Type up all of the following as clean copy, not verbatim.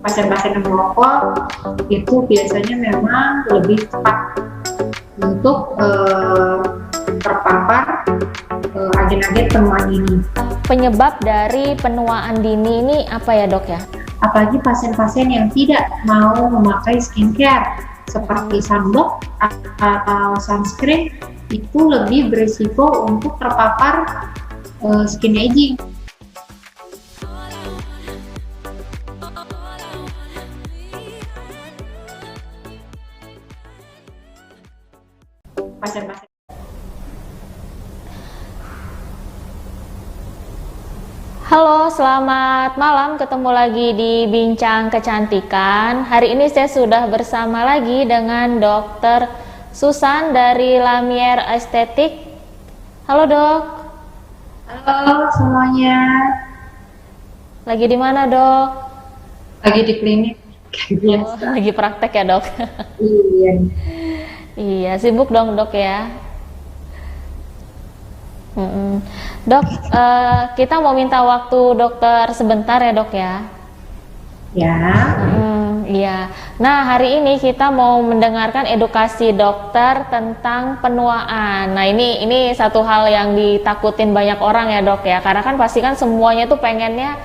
pasien-pasien yang merokok itu biasanya memang lebih cepat untuk terpapar agen-agen penuaan dini. Penyebab dari penuaan dini ini apa ya dok ya? Apalagi pasien-pasien yang tidak mau memakai skincare seperti sunblock atau sunscreen itu lebih berisiko untuk terpapar skin aging. Pasien-pasien. Halo, selamat malam. Ketemu lagi di Bincang Kecantikan. Hari ini saya sudah bersama lagi dengan Dokter Susan dari Lamier Estetik. Halo dok. Halo semuanya. Lagi di mana dok? Lagi di klinik. Biasa. Lagi praktek ya dok? Iya. Iya, sibuk dong dok ya. Dok, kita mau minta waktu dokter sebentar ya dok ya. Ya. Iya. Nah hari ini kita mau mendengarkan edukasi dokter tentang penuaan. Nah ini satu hal yang ditakutin banyak orang ya dok ya. Karena kan pasti kan semuanya tuh pengennya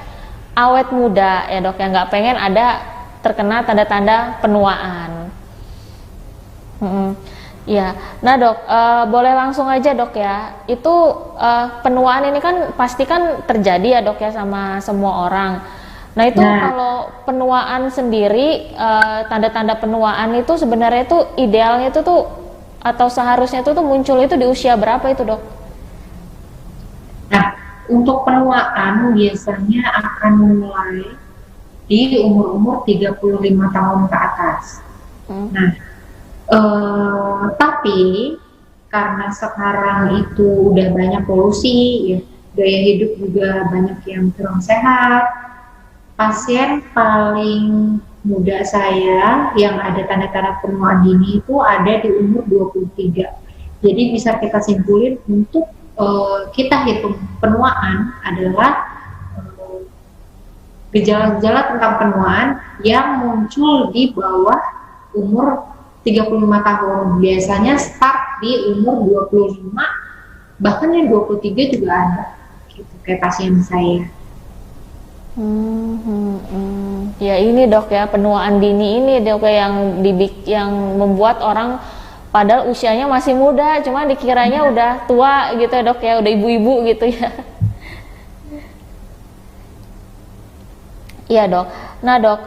awet muda ya dok ya. Nggak pengen ada terkena tanda-tanda penuaan. Ya, nah dok, boleh langsung aja dok ya. Itu penuaan ini kan pasti kan terjadi ya dok ya sama semua orang. Nah itu kalau penuaan sendiri, tanda-tanda penuaan itu sebenarnya itu idealnya itu tuh atau seharusnya itu tuh muncul itu di usia berapa itu dok? Nah, untuk penuaan biasanya akan mulai di umur-umur 35 tahun ke atas. Nah, tapi karena sekarang itu udah banyak polusi, ya, gaya hidup juga banyak yang kurang sehat. Pasien paling muda saya yang ada tanda-tanda penuaan dini itu ada di umur 23. Jadi bisa kita simpulin untuk kita hitung penuaan adalah gejala-gejala tentang penuaan yang muncul di bawah umur 35 tahun, biasanya start di umur 25, bahkan yang 23 juga ada, gitu, kayak pasien saya. Ya ini dok ya, penuaan dini ini dok yang membuat orang padahal usianya masih muda, cuma dikiranya udah tua gitu ya dok ya, udah ibu-ibu gitu ya. Iya dok. Nah dok,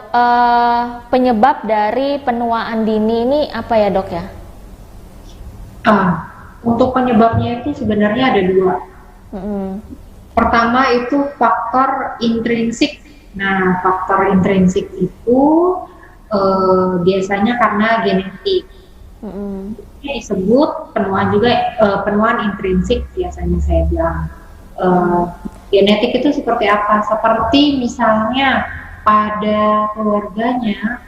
penyebab dari penuaan dini ini apa ya dok ya? Untuk penyebabnya itu sebenarnya ada dua. Pertama itu faktor intrinsik. Nah, faktor intrinsik itu biasanya karena genetik. Ini disebut penuaan juga, penuaan intrinsik biasanya saya bilang. Genetik itu seperti apa? Seperti misalnya pada keluarganya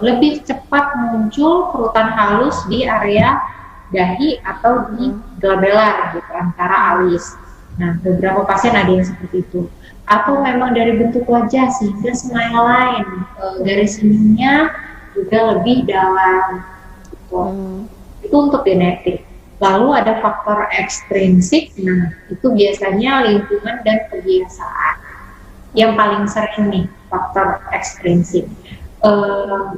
lebih cepat muncul kerutan halus di area dahi atau di glabellar gitu, antara alis. Nah, beberapa pasien ada yang seperti itu. Atau memang dari bentuk wajah sehingga smile line, garis senyumnya juga lebih dalam. Gitu. Itu untuk genetik. Lalu ada faktor ekstrinsik, nah itu biasanya lingkungan dan kebiasaan. Yang paling sering nih, faktor ekstrinsik.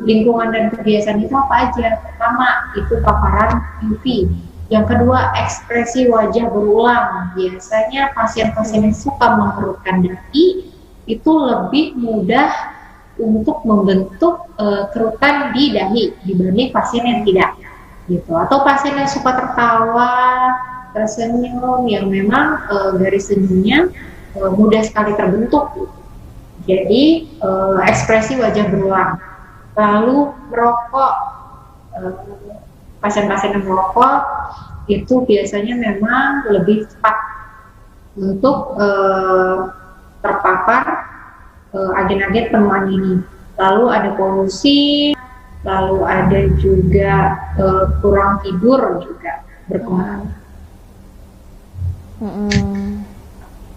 Lingkungan dan kebiasaan itu apa aja? Pertama, itu paparan UV. Yang kedua, ekspresi wajah berulang. Biasanya pasien-pasien yang suka mengerutkan dahi, itu lebih mudah untuk membentuk kerutan di dahi dibanding pasien yang tidak. Gitu. Atau pasien yang suka tertawa, tersenyum, yang memang garis senyumnya mudah sekali terbentuk. Gitu. Jadi ekspresi wajah berulang. Lalu merokok, pasien-pasien yang merokok itu biasanya memang lebih cepat untuk terpapar agen-agen penuaan dini. Lalu ada polusi. Lalu ada juga kurang tidur juga berpengaruh.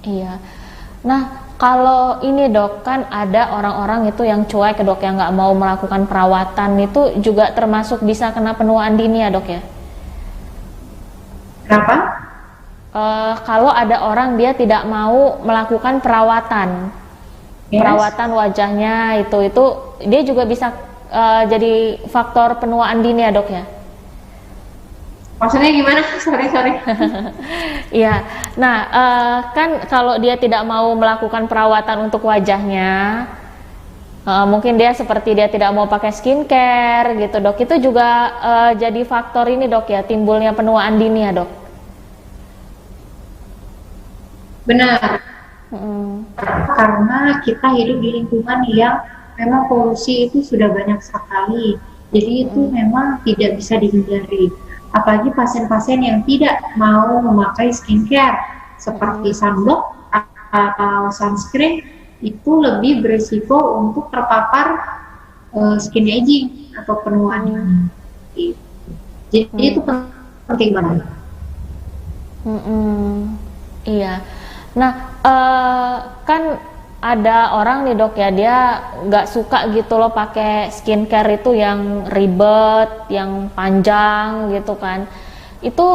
Iya. Nah, kalau ini dok, kan ada orang-orang itu yang cuek dok, yang nggak mau melakukan perawatan, itu juga termasuk bisa kena penuaan dini ya dok ya? Kenapa? Kalau ada orang dia tidak mau melakukan perawatan, perawatan wajahnya itu dia juga bisa jadi faktor penuaan dini ya dok ya? Maksudnya gimana? Sorry. Iya, nah kan kalau dia tidak mau melakukan perawatan untuk wajahnya, mungkin dia seperti dia tidak mau pakai skincare gitu dok, itu juga jadi faktor ini dok ya, timbulnya penuaan dini ya dok? Benar. Karena kita hidup di lingkungan yang memang polusi itu sudah banyak sekali, jadi itu memang tidak bisa dihindari. Apalagi pasien-pasien yang tidak mau memakai skincare seperti sunblock atau sunscreen, itu lebih berisiko untuk terpapar skin aging atau penuaan dini. Jadi itu penting banget. Iya. Nah, kan ada orang nih dok ya, dia nggak suka gitu loh pakai skincare itu yang ribet, yang panjang gitu kan. Itu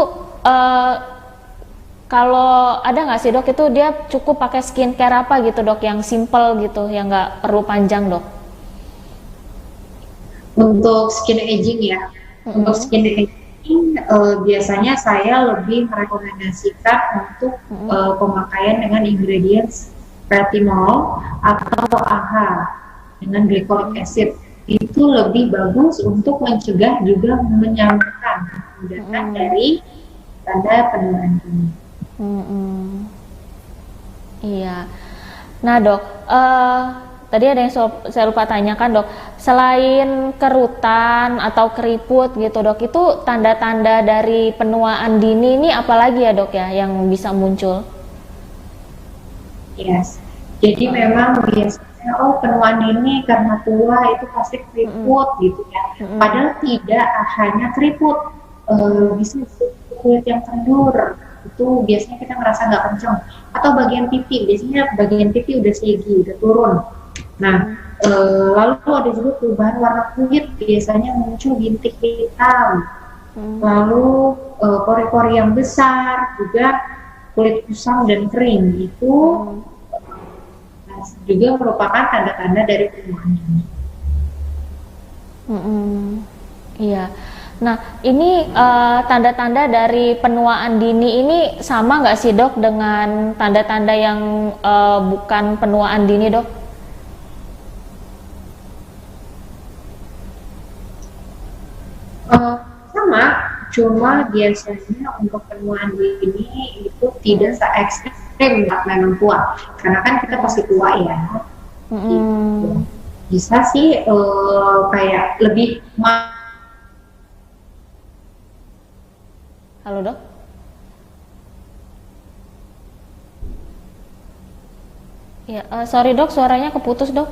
kalau ada nggak sih dok, itu dia cukup pakai skincare apa gitu dok, yang simple gitu, yang nggak perlu panjang dok? Untuk skin aging ya, untuk skin aging biasanya saya lebih merekomendasikan untuk pemakaian dengan ingredients retinol atau AHA dengan glycolic acid. Itu lebih bagus untuk mencegah juga menyamakan dari tanda penuaan dini. Iya. Nah dok, tadi ada yang saya lupa tanyakan dok, selain kerutan atau keriput gitu dok, itu tanda-tanda dari penuaan dini ini apalagi ya dok ya yang bisa muncul? Yes. Jadi memang biasanya penuaan dini karena tua itu pasti keriput gitu ya. Padahal tidak hanya keriput, bisa kulit yang kendur, itu biasanya kita ngerasa nggak kenceng, atau bagian pipi, biasanya bagian pipi udah segi, udah turun. Nah, lalu ada juga perubahan warna kulit, biasanya muncul bintik hitam, lalu pori-pori yang besar, juga kulit kusam dan kering, itu juga merupakan tanda-tanda dari penuaan dini. Iya. Nah, ini tanda-tanda dari penuaan dini ini sama nggak sih dok dengan tanda-tanda yang bukan penuaan dini dok? Sama, cuma biasanya untuk penuaan dini itu tidak se-ekstrim memang tua, karena kan kita pasti tua ya. Gitu. Bisa sih kayak lebih Halo dok? Ya, sorry dok, suaranya keputus dok.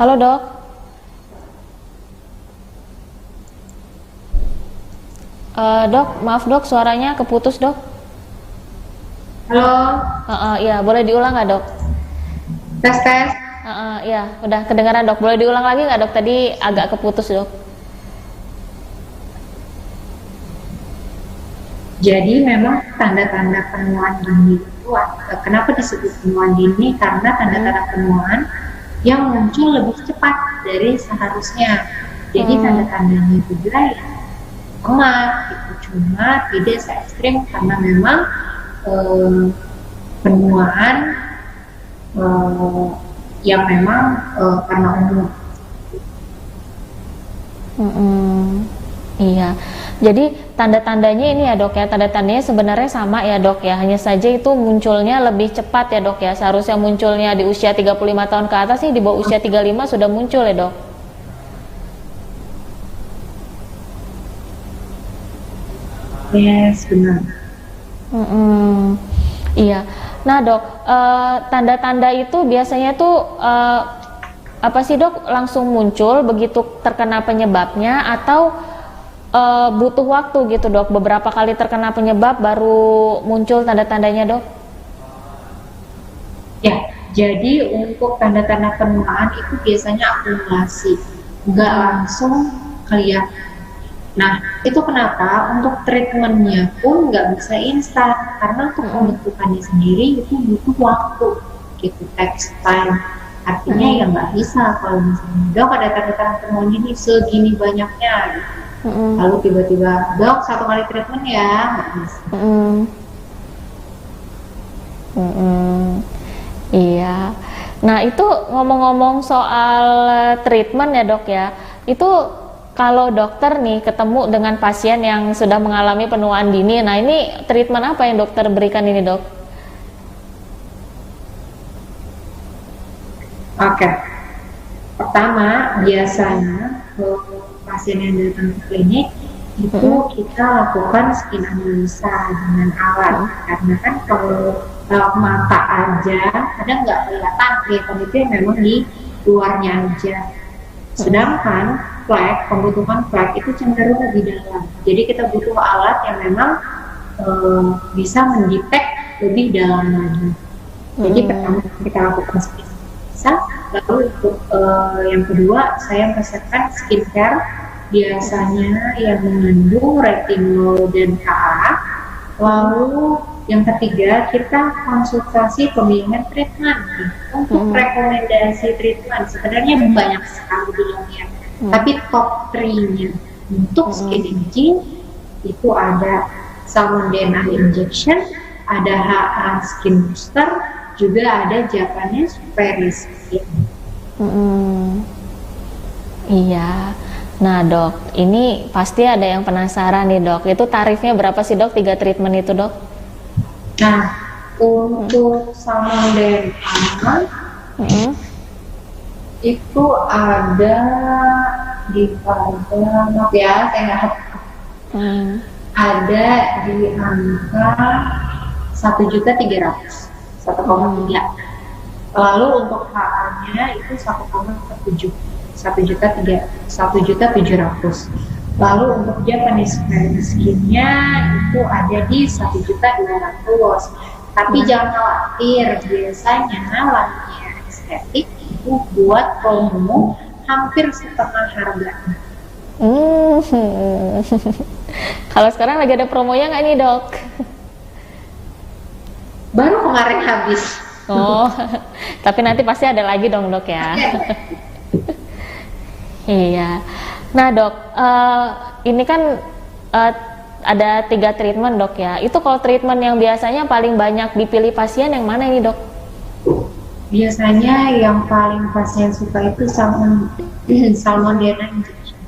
Halo dok? Dok, maaf dok, suaranya keputus dok. halo, Iya, boleh diulang nggak dok? tes. Iya, udah kedengaran dok. Boleh diulang lagi nggak dok? Tadi agak keputus dok. Jadi memang tanda-tanda penuaan dini itu, kenapa disebut penuaan dini? Karena tanda-tanda penuaan yang muncul lebih cepat dari seharusnya. Jadi tanda-tandanya juga ya sama, gitu. Cuma tidak se-ekstrim karena memang penuaan yang memang karena umur. Iya. Jadi tanda-tandanya ini ya dok ya, tanda-tandanya sebenarnya sama ya dok ya, hanya saja itu munculnya lebih cepat ya dok ya. Seharusnya munculnya di usia 35 tahun ke atas, nih di bawah usia 35 sudah muncul ya dok. Yes, benar. Iya. Nah dok, tanda-tanda itu biasanya tuh apa sih dok, langsung muncul begitu terkena penyebabnya, atau butuh waktu gitu dok, beberapa kali terkena penyebab baru muncul tanda-tandanya dok? Ya, jadi untuk tanda-tanda penuaan itu biasanya akumulasi, nggak langsung kelihatan. Nah, itu kenapa untuk treatmentnya pun nggak bisa instan, karena untuk pembentukannya sendiri itu butuh waktu, gitu, takes time. Artinya ya nggak bisa kalau misalnya dok ada tanda-tanda penuaan gini segini banyaknya, gitu. Lalu tiba-tiba dok 1 kali treatment ya, nggak bisa. Iya. Nah itu ngomong-ngomong soal treatment ya dok ya, itu kalau dokter nih ketemu dengan pasien yang sudah mengalami penuaan dini, nah ini treatment apa yang dokter berikan ini dok? Oke, pertama biasanya pasien yang datang ke klinik itu kita lakukan skin analisa dengan alat, karena kan kalau mata aja kadang nggak kelihatan, kelihatan itu yang memang di luarnya aja. Sedangkan flek, pembentukan flek itu cenderung lebih dalam. Jadi kita butuh alat yang memang bisa mendetek lebih dalam lagi. Jadi pertama kita lakukan skin analisa, lalu untuk yang kedua saya resepkan skincare biasanya yang mengandung retinol dan KA. Lalu yang ketiga kita konsultasi pemilihan treatment. Untuk rekomendasi treatment sebenarnya banyak sekali bilangnya, tapi top 3-nya untuk skin aging itu ada Salmonella injection, ada HA skin booster, juga ada Japanese Paris skin. Iya. Nah dok, ini pasti ada yang penasaran nih dok, itu tarifnya berapa sih dok 3 treatment itu dok? Nah, untuk Salmonella itu ada di harga, ya saya nggak ada di angka 1.300.000, 1,3. Lalu untuk HA-nya itu 1,7, 1.700.000. Lalu untuk Japanese Paris skin-nya itu ada di 1.200.000. Tapi jangan khawatir, biasanya Lanier estetik itu buat promo hampir setengah harga. Kalau sekarang lagi ada promonya nggak nih dok? Baru kemarin habis. Oh, tapi nanti pasti ada lagi dong dok ya. Iya. Nah dok, ini kan ada 3 treatment dok ya. Itu kalau treatment yang biasanya paling banyak dipilih pasien yang mana ini dok? Biasanya yang paling pasien suka itu Salmonella injection.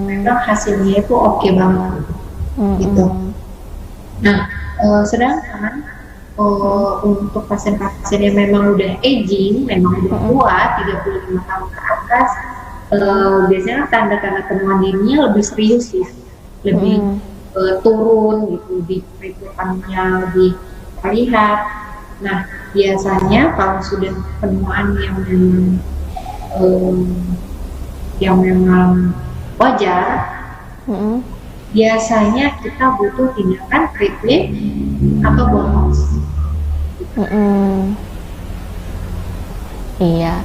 Memang hasilnya itu oke banget, gitu. Nah, sedangkan untuk pasien-pasien yang memang udah aging, memang udah tua, 35 tahun ke atas, biasanya tanda-tanda penuaan dininya lebih serius ya, lebih turun gitu, di periputannya lebih terlihat. Nah, biasanya kalau sudah penuaan yang memang wajar, biasanya kita butuh tindakan treatment atau botox. Iya.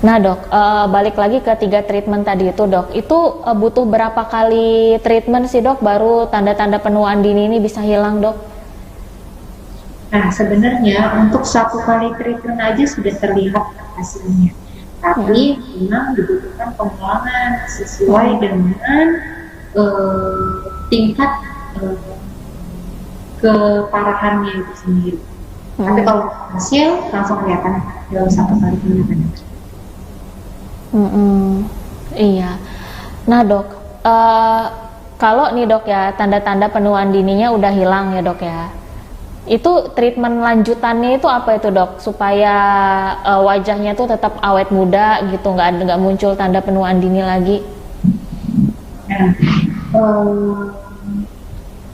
Nah dok, balik lagi ke 3 treatment tadi itu dok, itu butuh berapa kali treatment sih dok baru tanda-tanda penuaan dini ini bisa hilang dok? Nah sebenarnya untuk 1 kali treatment aja sudah terlihat hasilnya, tapi memang dibutuhkan pengulangan sesuai dengan tingkat keparahannya itu sendiri. Tapi kalau hasil langsung kelihatan dalam 1 kali treatment. Iya. Nah dok, kalau nih dok ya tanda-tanda penuaan dininya udah hilang ya dok ya, itu treatment lanjutannya itu apa itu dok, supaya wajahnya tuh tetap awet muda gitu, nggak muncul tanda penuaan dini lagi? Nah,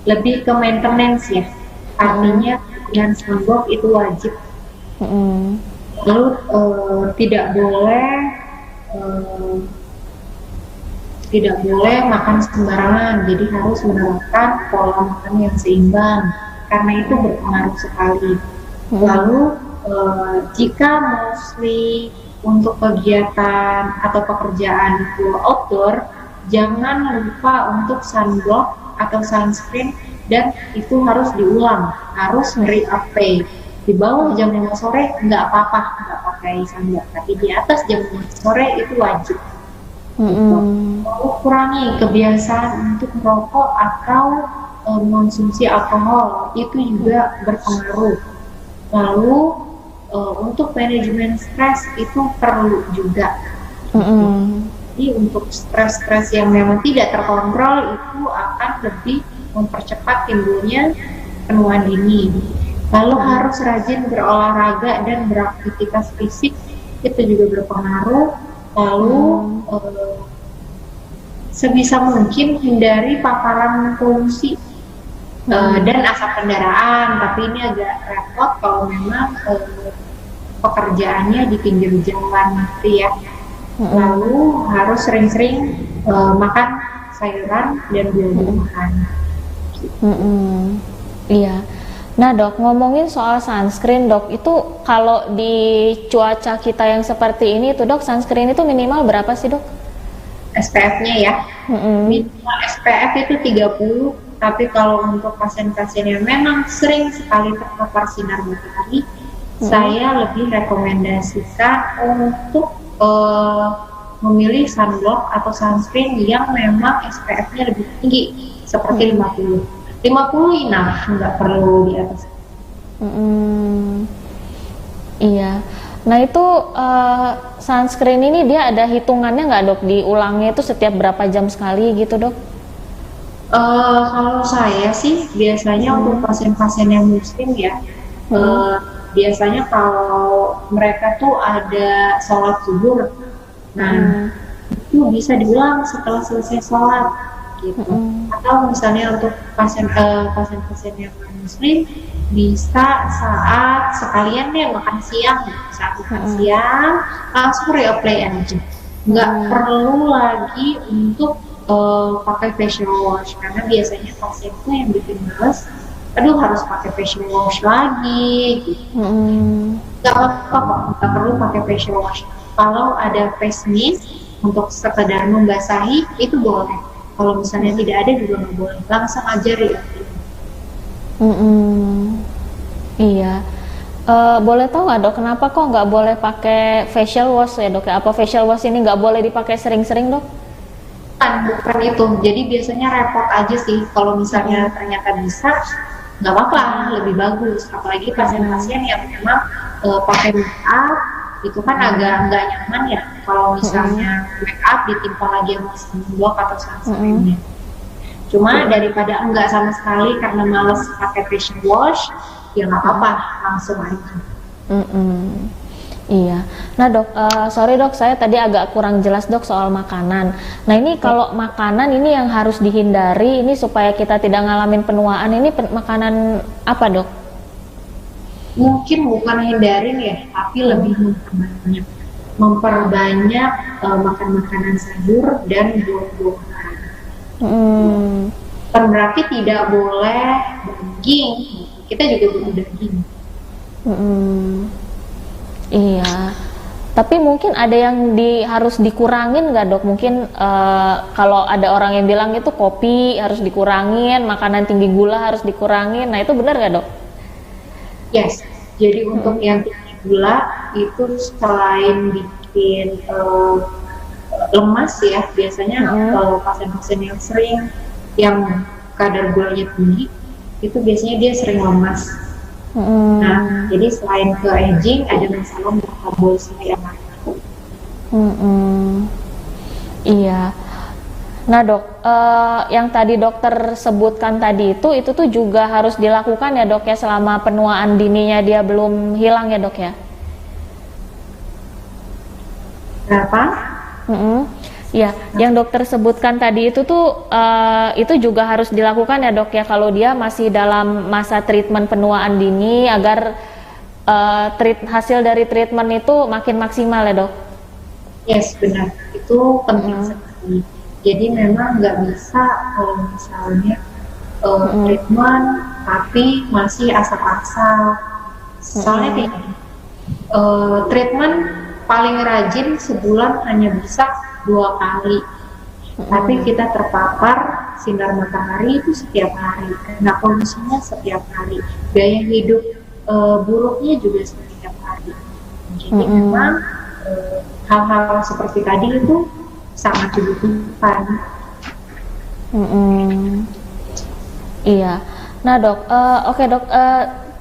lebih ke maintenance ya, artinya pilihan sunblock itu wajib. Lalu tidak boleh tidak boleh makan sembarangan, jadi harus menerapkan pola makan yang seimbang, karena itu berpengaruh sekali. Lalu jika mostly untuk kegiatan atau pekerjaan itu outdoor, jangan lupa untuk sunblock atau sunscreen, dan itu harus diulang, harus re-apply. Di bawah jam 5 sore nggak apa-apa, nggak pakai sunblock, tapi di atas jam 5 sore itu wajib. Lalu kurangi kebiasaan untuk merokok atau mengonsumsi alkohol, itu juga berpengaruh. Lalu untuk manajemen stres itu perlu juga. Jadi untuk stres-stres yang memang tidak terkontrol itu akan lebih mempercepat timbulnya penuaan dini. Lalu harus rajin berolahraga dan beraktivitas fisik, itu juga berpengaruh. Lalu sebisa mungkin hindari paparan polusi dan asap kendaraan, tapi ini agak repot kalau memang pekerjaannya di pinggir jalan gitu ya. Lalu harus sering-sering makan sayuran dan buah-buahan. Iya. Nah dok, ngomongin soal sunscreen dok, itu kalau di cuaca kita yang seperti ini tuh dok, sunscreen itu minimal berapa sih dok? SPF-nya ya, minimal SPF itu 30, tapi kalau untuk pasien-pasien yang memang sering sekali terpapar sinar matahari, saya lebih rekomendasikan untuk memilih sunblock atau sunscreen yang memang SPF-nya lebih tinggi, seperti 50 enough, nggak perlu di atas. Iya. Nah itu sunscreen ini dia ada hitungannya nggak dok? Diulangnya itu setiap berapa jam sekali gitu dok? Kalau saya sih biasanya untuk pasien-pasien yang muslim ya, biasanya kalau mereka tuh ada sholat zuhur, nah itu bisa diulang setelah selesai sholat gitu. Atau misalnya untuk pasien-pasien yang muslim bisa saat sekalian deh makan siang, saat makan siang langsung reapply aja, nggak perlu lagi untuk pakai facial wash, karena biasanya pasien itu yang bikin males, aduh harus pakai facial wash lagi gitu. Nggak apa-apa, nggak perlu pakai facial wash. Kalau ada face mist untuk sekedar membasahi itu boleh, kalau misalnya tidak ada juga nggak boleh, langsung aja reapply. Iya. Boleh tahu nggak dok, kenapa kok nggak boleh pakai facial wash ya dok? Apa facial wash ini nggak boleh dipakai sering-sering dok? Bukan itu, jadi biasanya repot aja sih kalau misalnya ternyata bisa, nggak apa-apa, lebih bagus. Apalagi pasien-pasien yang memang pakai make up itu kan agak nggak nyaman ya kalau misalnya make up ditimpa lagi sama sunblock atau sunscreen. Cuma daripada enggak sama sekali karena males pakai facial wash, ya nggak apa-apa, langsung aja. Iya. Nah dok, sorry dok, saya tadi agak kurang jelas dok soal makanan. Nah ini kalau makanan ini yang harus dihindari ini supaya kita tidak ngalamin penuaan, ini makanan apa dok? Mungkin bukan hindarin ya, tapi lebih memperbanyak makan makanan sayur dan buah-buahan. Kan berarti tidak boleh daging, kita juga butuh daging. Iya, tapi mungkin ada yang harus dikurangin nggak dok? Mungkin kalau ada orang yang bilang itu kopi harus dikurangin, makanan tinggi gula harus dikurangin. Nah itu benar nggak dok? Yes, jadi untuk yang tinggi gula itu selain bikin lemas ya, biasanya pasien-pasien yang sering yang kadar gulanya tinggi itu biasanya dia sering lemas. Nah, jadi selain ke aging ada masalah metabolisme yang lain. Iya. Nah dok, yang tadi dokter sebutkan tadi itu tuh juga harus dilakukan ya dok ya selama penuaan dininya dia belum hilang ya dok ya? Kenapa? Ya, yang dokter sebutkan tadi itu tuh itu juga harus dilakukan ya dok ya kalau dia masih dalam masa treatment penuaan dini agar hasil dari treatment itu makin maksimal ya dok? Yes, benar, itu penting sekali. Jadi memang nggak bisa kalau misalnya treatment tapi masih asal-asal. Soalnya treatment paling rajin sebulan hanya bisa 2 kali. Tapi kita terpapar sinar matahari itu setiap hari, karena kondisinya setiap hari, gaya hidup buruknya juga setiap hari. Jadi memang hal-hal seperti tadi itu sangat dibutuhkan. Iya. Nah dok, oke dok,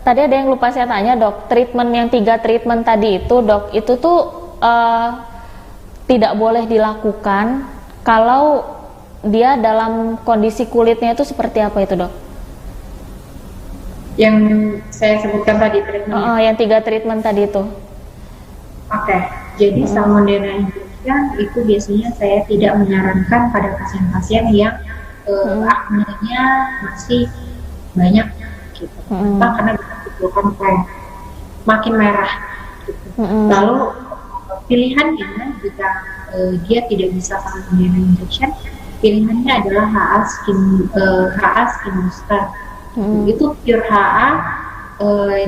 tadi ada yang lupa saya tanya dok, treatment yang 3 treatment tadi itu dok, itu tuh tidak boleh dilakukan kalau dia dalam kondisi kulitnya itu seperti apa itu dok? Yang saya sebutkan tadi treatment. Yang 3 treatment tadi itu. Oke, jadi Salmonella injection itu biasanya saya tidak menyarankan pada pasien-pasien yang aknenya masih banyak gitu. Karena menimbulkan flek, makin merah gitu. Lalu pilihannya jika dia tidak bisa Salmonella injection, pilihannya adalah HA skin booster. Itu pure HA,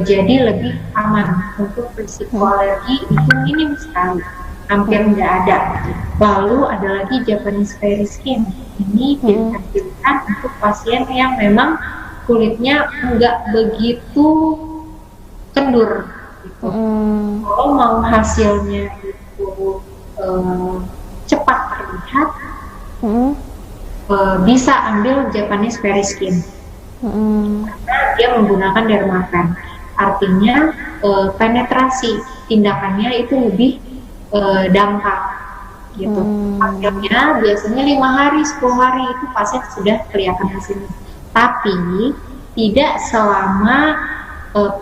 jadi lebih aman untuk risiko alergi itu minim sekali, hampir nggak ada. Lalu ada lagi Japanese Fairy Skin. Ini pilihan untuk pasien yang memang kulitnya nggak begitu kendur gitu. Kalau mau hasilnya itu cepat terlihat, bisa ambil Japanese Fairy Skin. Karena dia menggunakan dermapen, artinya penetrasi tindakannya itu lebih dampak gitu. Hasilnya biasanya 5 hari, 10 hari itu pasien sudah kelihatan hasilnya. Tapi tidak selama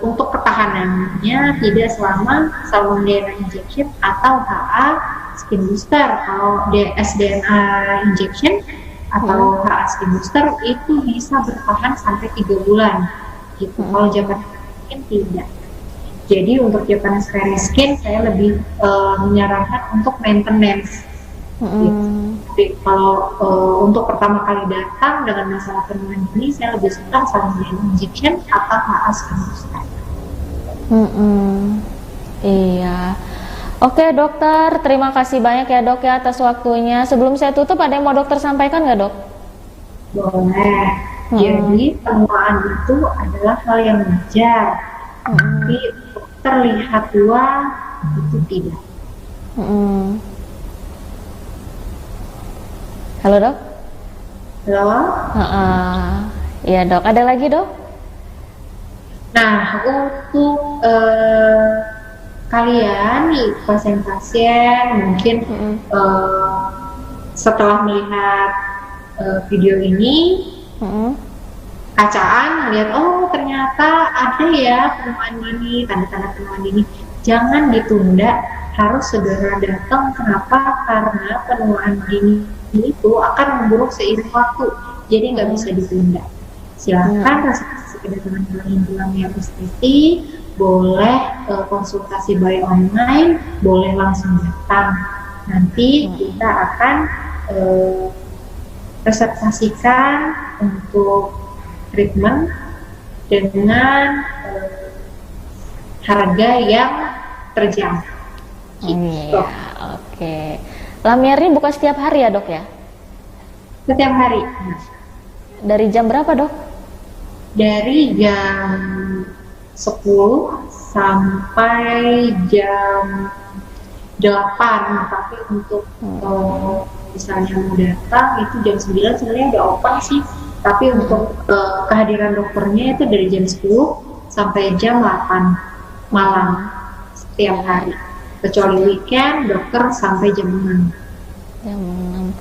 untuk ketahanannya, tidak selama Salmonella injection atau HA skin booster. Kalau SDNA injection atau HA skin booster itu bisa bertahan sampai 3 bulan gitu. Kalau Japanese skin tidak. Jadi untuk Japanese Fairy Skin saya lebih menyarankan untuk maintenance gitu. Jadi kalau untuk pertama kali datang dengan masalah penuaan ini, saya lebih suka Salmonella injection atau HA skin booster. Iya. Oke dokter, terima kasih banyak ya dok ya atas waktunya. Sebelum saya tutup, ada yang mau dokter sampaikan nggak dok? Boleh. Jadi penuaan itu adalah hal yang wajar, tapi terlihat tua itu tidak. Halo dok? Halo? Iya dok, ada lagi dok? Nah, untuk kalian nih pasien-pasien mungkin setelah melihat video ini kacaan melihat, oh ternyata ada ya penuaan dini, tanda-tanda penuaan dini, jangan ditunda, harus segera datang. Kenapa? Karena penuaan dini itu akan memburuk seiring waktu, jadi nggak bisa ditunda. Silakan reservasi kedatangan tulang yang estetik, boleh konsultasi by online, boleh langsung datang. Nanti kita akan reservasikan untuk treatment dengan harga yang terjangkau. Iya, oke. Lamier ini buka setiap hari ya dok ya? Setiap hari. Dari jam berapa dok? Dari jam 10 sampai jam 8, tapi untuk misalnya mau datang itu jam 9 sebenarnya udah open sih, tapi untuk kehadiran dokternya itu dari jam 10 sampai jam 8 malam setiap hari, kecuali weekend dokter sampai jam 6. Jam 6.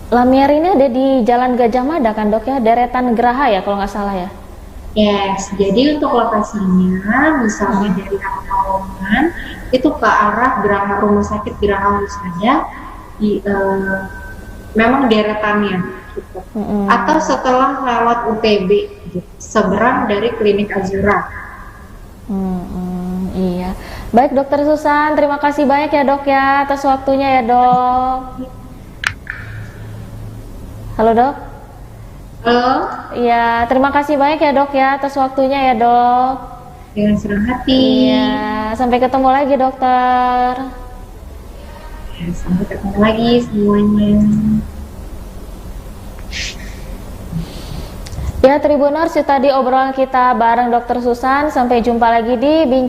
Lamier ini ada di Jalan Gajah Mada kan dok ya, deretan Geraha ya kalau nggak salah ya? Yes, jadi untuk lokasinya misalnya dari Pekalongan itu ke arah Geraha, Rumah Sakit Geraha Husada, memang deretannya gitu. Atau setelah lewat UTB gitu, seberang dari Klinik Azura. Iya. Baik dokter Susan, terima kasih banyak ya dok ya atas waktunya ya dok. Halo dok. Halo, Iya, terima kasih banyak ya dok ya atas waktunya ya dok. dengan senang hati. Iya, sampai ketemu lagi dokter. Ya, sampai ketemu lagi semuanya. Ya Tribuners, itu tadi obrolan kita bareng Dokter Susan. Sampai jumpa lagi di Bincang